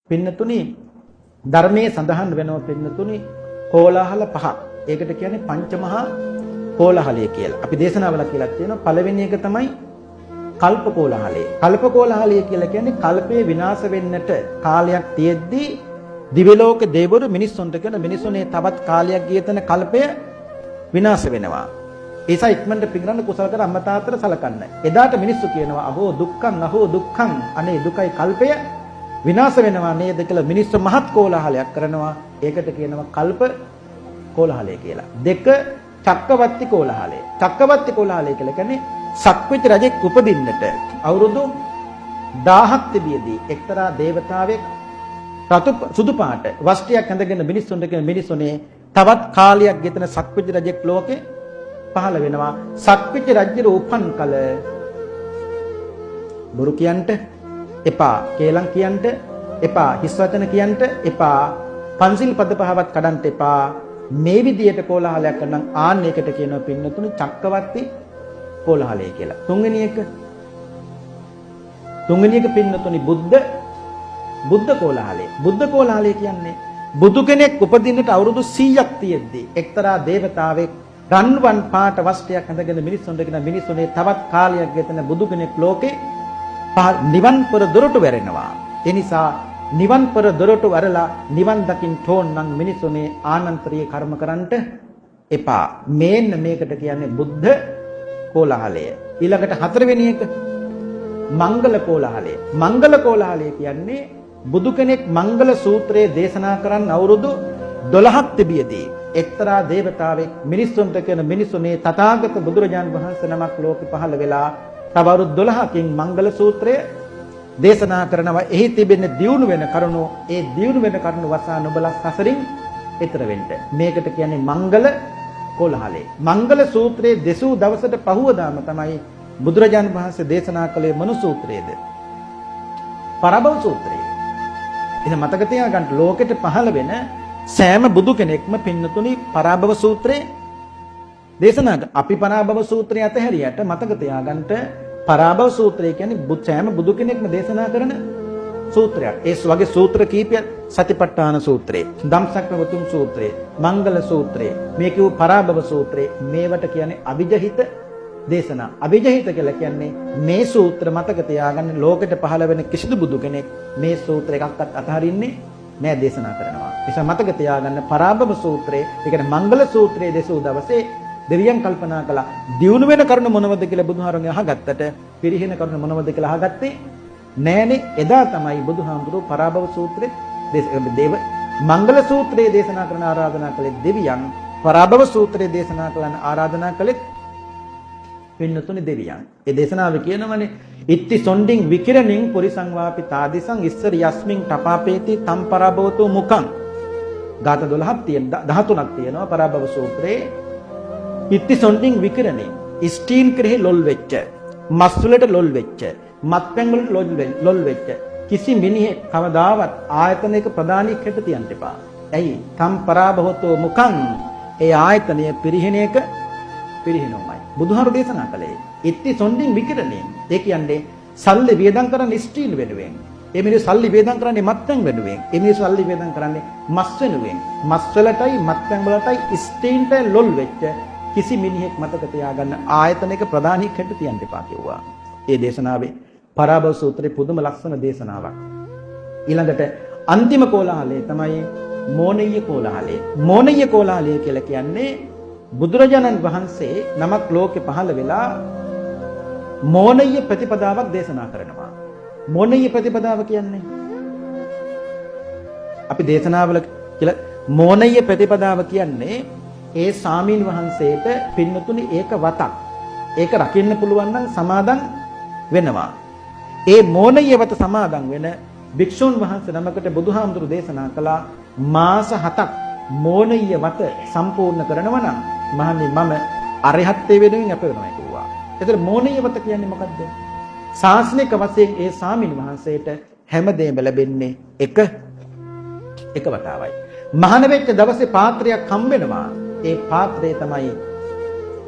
පින්නතුනි ධර්මයේ සඳහන් වෙනවා පින්නතුනි කෝලාහල පහක්. ඒකට කියන්නේ පංචමහා කෝලාහලය කියලා. අපි දේශනාවල කියලා තියෙනවා පළවෙනි එක තමයි කල්ප කෝලාහලය. කල්ප කෝලාහලය කියලා කියන්නේ කල්පේ විනාශ වෙන්නට කාලයක් තියෙද්දී දිව්‍ය ලෝක දේවරු මිනිස්සුන්ට කියන මිනිසුනේ තවත් කාලයක් ගිය තැන කල්පය විනාශ වෙනවා. ඒසයි ඉක්මනට පිඟරන්න කුසල කර අම්මා තාත්තට සලකන්න. එදාට මිනිස්සු කියනවා අහෝ දුක්ඛං අනේ දුකයි කල්පය විනාශ වෙනවා නේද කියලා මිනිස්සු මහත් කෝලාහලයක් කරනවා. ඒකට කියනවා කල්ප කෝලාහලය කියලා. දෙක චක්කවර්ති කෝලාහලය. චක්කවර්ති කෝලාහලය කියලා කියන්නේ සක්විති රජෙක් උපදින්නට අවුරුදු 1000ක් තිබියදී එක්තරා දේවතාවෙක් රතු සුදු පාට වස්ත්‍රයක් ඇඳගෙන මිනිස්සුන්ට කියන මිනිසුනේ තවත් කාලයක් ගෙතන සක්විති රජෙක් ලෝකේ පහළ වෙනවා. සක්විති රජුගේ උපන් කල බොරු කියන්ට එපා, කේලම් කියන්ට එපා, හිස් වචන කියන්ට එපා, පන්සිල් පද පහවත් කඩන්ට එපා. මේ විදියට කෝලාහලයක් කරනම් ආන්න එකට කියනවා පින්නතුනි චක්කවර්ති කෝලාහලය කියලා. තුන්වෙනි එක පින්නතුනි බුද්ධ කෝලාහලය. බුද්ධ කෝලාහලය කියන්නේ බුදු කෙනෙක් උපදින්නට අවුරුදු 100ක් තියෙද්දී එක්තරා දේවතාවෙක් රන්වන් පාට වස්ත්‍රයක් ඇඳගෙන මිනිස්සුන්ට කියන මිනිස්සුනේ තවත් කාලයක් ගෙතන බුදු කෙනෙක් ලෝකේ නිවන් පෙර දොරටු වැරෙනවා. ඒ නිසා නිවන් පෙර දොරටු වරලා නිවන් දකින්න ඕන නම් මිනිස්සුනේ ආනන්තරීය කර්ම කරන්නට එපා. මේන්න මේකට කියන්නේ බුද්ධ කෝලාහලය. ඊළඟට හතරවෙනි එක මංගල කෝලාහලය. මංගල කෝලාහලය කියන්නේ බුදු කෙනෙක් මංගල සූත්‍රයේ දේශනා කරන්න අවුරුදු 12ක් තිබියදී එක්තරා දේවතාවෙක් මිනිස්සුන්ට කියන මිනිසුනේ තථාගත බුදුරජාණන් වහන්සේ නමක් ලෝකෙ පහළ වෙලා තව අවුරුදු 12කින් මංගල සූත්‍රය දේශනා කරනවා. එහි තිබෙන දියුණු වෙන කරුණු ඒ දියුණු වෙන කරුණු වසා නොබලා සසරින් එතර වෙන්න. මේකට කියන්නේ මංගල කෝලාහලය. මංගල සූත්‍රයේ දෙසූ දවසට පහුවදාම තමයි බුදුරජාණන් වහන්සේ දේශනා කළේ මොන සූත්‍රයේද? පරභව සූත්‍රය. ඉතින් මතක තියාගන්න ලෝකෙට පහළ වෙන සෑම බුදු කෙනෙක්ම පින්නතුනි පරාභව සූත්‍රයේ දේශනා කළා. අපි පරාභව සූත්‍රය අතහැරියට මතක තියාගන්න පරාභව සූත්‍රය කියන්නේ සෑම බුදු කෙනෙක්ම දේශනා කරන සූත්‍රයක්. ඒ වගේ සූත්‍ර කීපයක් සතිපට්ඨාන සූත්‍රය, ධම්සක්‍රවතුම් සූත්‍රය, මංගල සූත්‍රය, මේ කියු පරාභව සූත්‍රය. මේවට කියන්නේ අවිජහිත දේශනා. අවිජහිත කියලා කියන්නේ මේ සූත්‍ර මතක තියාගන්න ලෝකෙට පහළ වෙන කිසිදු බුදු කෙනෙක් මේ සූත්‍ර එකක්වත් අතහරින්නේ නෑ දේශනා කරනවා. නිසා මතක තියාගන්න පරාභව සූත්‍රයේ, ඒ කියන්නේ මංගල සූත්‍රයේ දෙසූ දවසේ දෙවියන් කල්පනා කළා දියුණු වෙන කරුණ මොනවද කියලා බුදුහාරගෙන අහගත්තට පිරිහෙන කරුණ මොනවද කියලා අහගත්තේ නෑනේ. එදා තමයි බුදුහාමුදුරුවෝ පරාභව සූත්‍රයේ දේව මංගල සූත්‍රයේ දේශනා කරන ආරාධනා කළේ දෙවියන්, පරාභව සූත්‍රයේ දේශනා කරන ආරාධනා කළේ පින්නතුනි දෙවියන්. ඒ දේශනාවේ කියනවනේ ඉත්ති සොණ්ඩින් විකිරණින් පුරිසං වාපි තාදිසං ඉස්සර යස්මින් තපාපේති තම් පරාභවතෝ මුඛං. ගාථා 12ක් තියෙන 13ක් තියෙනවා පරාභව සූත්‍රයේ. ඉත්ති සොණ්ඩින් විකිරණින් ස්ටීන් කෙරෙහි ලොල් වෙච්ච, මස් වලට ලොල් වෙච්ච, මත්පැන් වලට ලොල් වෙච්ච කිසි මිනිහෙක් කවදාවත් ආයතනයක ප්‍රධානීක් හැට තියන්න එපා. ඇයි? තම් පරාභවතෝ මුඛං. ඒ ආයතනය පිරිහෙන එක පිරිහෙනවමයි. බුදුහාරු දේශනා කළේ ඉත්ති සොණ්ඩින් විකිරණේ. ඒ කියන්නේ සල්ලි වේදම් කරන්නේ ස්ටීල් වෙනුවෙන්. ඒ මිනිස්සු සල්ලි වේදම් කරන්නේ මත්පැන් වෙනුවෙන්. ඒ මිනිස්සු සල්ලි වේදම් කරන්නේ මස් වෙනුවෙන්. මස් වලටයි මත්පැන් වලටයි ස්ටීල්ට ලොල් වෙච්ච කිසි මිනිහෙක් මතක තියාගන්න ආයතනයක ප්‍රධානීක් හැට තියන්න එපා කිව්වා. ඒ දේශනාවේ පරාභව සූත්‍රයේ පුදුම ලක්ෂණ දේශනාවක්. ඊළඟට අන්තිම කෝලාහලය තමයි මෝනීය කෝලාහලය. මෝනීය කෝලාහලය කියලා කියන්නේ බුදුරජාණන් වහන්සේ නමක් ලෝකේ පහළ වෙලා මෝනීය ප්‍රතිපදාවක් දේශනා කරනවා. මෝනීය ප්‍රතිපදාව කියන්නේ අපි දේශනාවල කියලා මෝනීය ප්‍රතිපදාව කියන්නේ ඒ සාමීන් වහන්සේට පින්නතුනි ඒක වතක්. ඒක රකින්න පුළුවන් නම් සමාදන් වෙනවා. ඒ මෝනීය වත සමාදන් වෙන භික්ෂුන් වහන්සේ නමකට බුදුහාමුදුරු දේශනා කළා මාස 7ක් මෝනීය වත සම්පූර්ණ කරනවා නම් මහණනි මම අරහත්ත්වයේ වෙනුවෙන් අප වෙනවා කිව්වා. ඒතර මෝනීය වත කියන්නේ මොකද්ද? ශාස්ත්‍රීය වශයෙන් ඒ සාමීන් වහන්සේට හැමදේම ලැබෙන්නේ එක වතාවයි. මහාන වෙච්ච දවසේ පාත්‍රයක් හම්බ වෙනවා. ඒ පාත්‍රය තමයි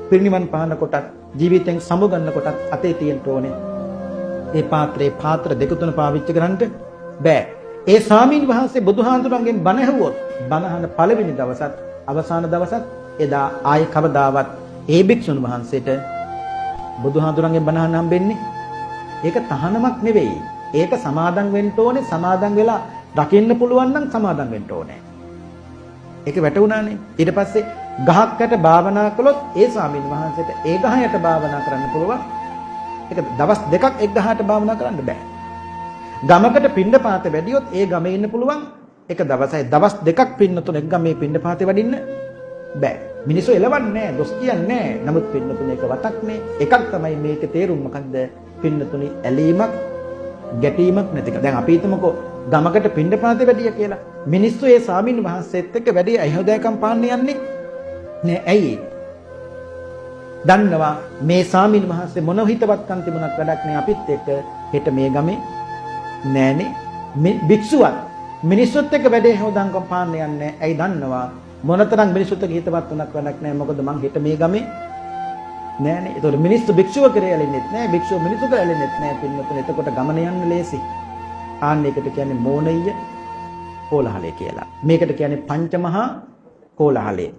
පිරිනිවන් පාන කොටත් ජීවිතෙන් සමුගන්න කොටත් අතේ තියෙන්න ඕනේ. ඒ පාත්‍රේ පාත්‍ර දෙක තුන පාවිච්චි කරන්න බෑ. ඒ ස්වාමීන් වහන්සේ බුදුහාඳුරන්ගෙන් බණ ඇහුවොත් බණ අහන පළවෙනි දවසත් අවසාන දවසත් එදා ආයේ කවදාවත් ඒ භික්ෂුන් වහන්සේට බුදුහාඳුරන්ගෙන් බණ අහන්න හම්බෙන්නේ. ඒක තහනමක් නෙවෙයි. ඒක සමාදන් වෙන්න ඕනේ. සමාදන් වෙලා දකින්න පුළුවන් නම් සමාදන් වෙන්න ඕනේ. ඒක වැටුණානේ. ඊට පස්සේ ගහක් යට භාවනා කළොත් ඒ ස්වාමීන් වහන්සේට ඒ ගහ යට භාවනා කරන්න පුළුවන්. ඒක දවස් දෙකක් එක් ගහට භාවනා කරන්න බෑ. ගමකට පිණ්ඩපාත වැඩියොත් ඒ ගමේ ඉන්න පුළුවන්. ඒක දවසයි දවස් දෙකක් පින්නතුන එක් ගමේ පිණ්ඩපාතේ වඩින්න බෑ. මිනිස්සු එලවන්නේ නැහැ, දොස් කියන්නේ නැහැ. නමුත් පින්නතුන එක වතක් නේ. එකක් තමයි මේකේ තේරුම මොකද්ද? පින්නතුනි ඇලීමක්, ගැටීමක් නැතික. දැන් අපි හිතමුකෝ ගමකට පිණ්ඩපාතේ වැඩිය කියලා. මිනිස්සු ඒ ස්වාමීන් වහන්සේත් එක්ක වැඩි අයහෝදයකම් පාන්න යන්නේ නෑ. ඇයි? දන්නවා මේ ස්වාමීන් වහන්සේ මොන හිතවත්කම් තිබුණත් වැඩක් නෑ අපිත් එක්ක හෙට මේ ගමේ නෑනේ. මේ භික්ෂුවත් මිනිස්සුත් එක්ක වැඩේ හොදංකම් පාන්න යන්නේ. ඇයි දන්නවා මොනතරම් මිනිස්සුත් එක්ක හිතවත් වුණත් වැඩක් නෑ. මොකද මං හෙට මේ ගමේ නෑනේ. ඒතකොට මිනිස්සු භික්ෂුව කරේ ඇලෙන්නෙත් නෑ. භික්ෂුව මිනිස්සු කරේ ඇලෙන්නෙත් නෑ. පින්නතුන එතකොට ගමන යන්න ලේසි. ආන්න එකට කියන්නේ මෝනීය කෝලහලය කියලා. මේකට කියන්නේ පංචමහා කෝලහලය.